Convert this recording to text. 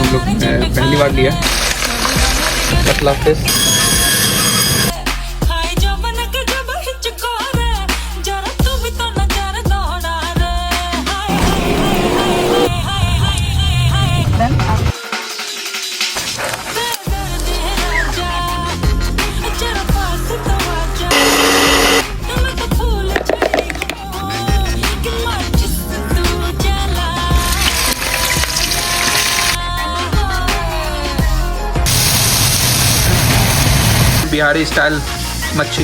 हम लोग पहली बार लिया कतला फिश। बिहारी स्टाइल मच्छी।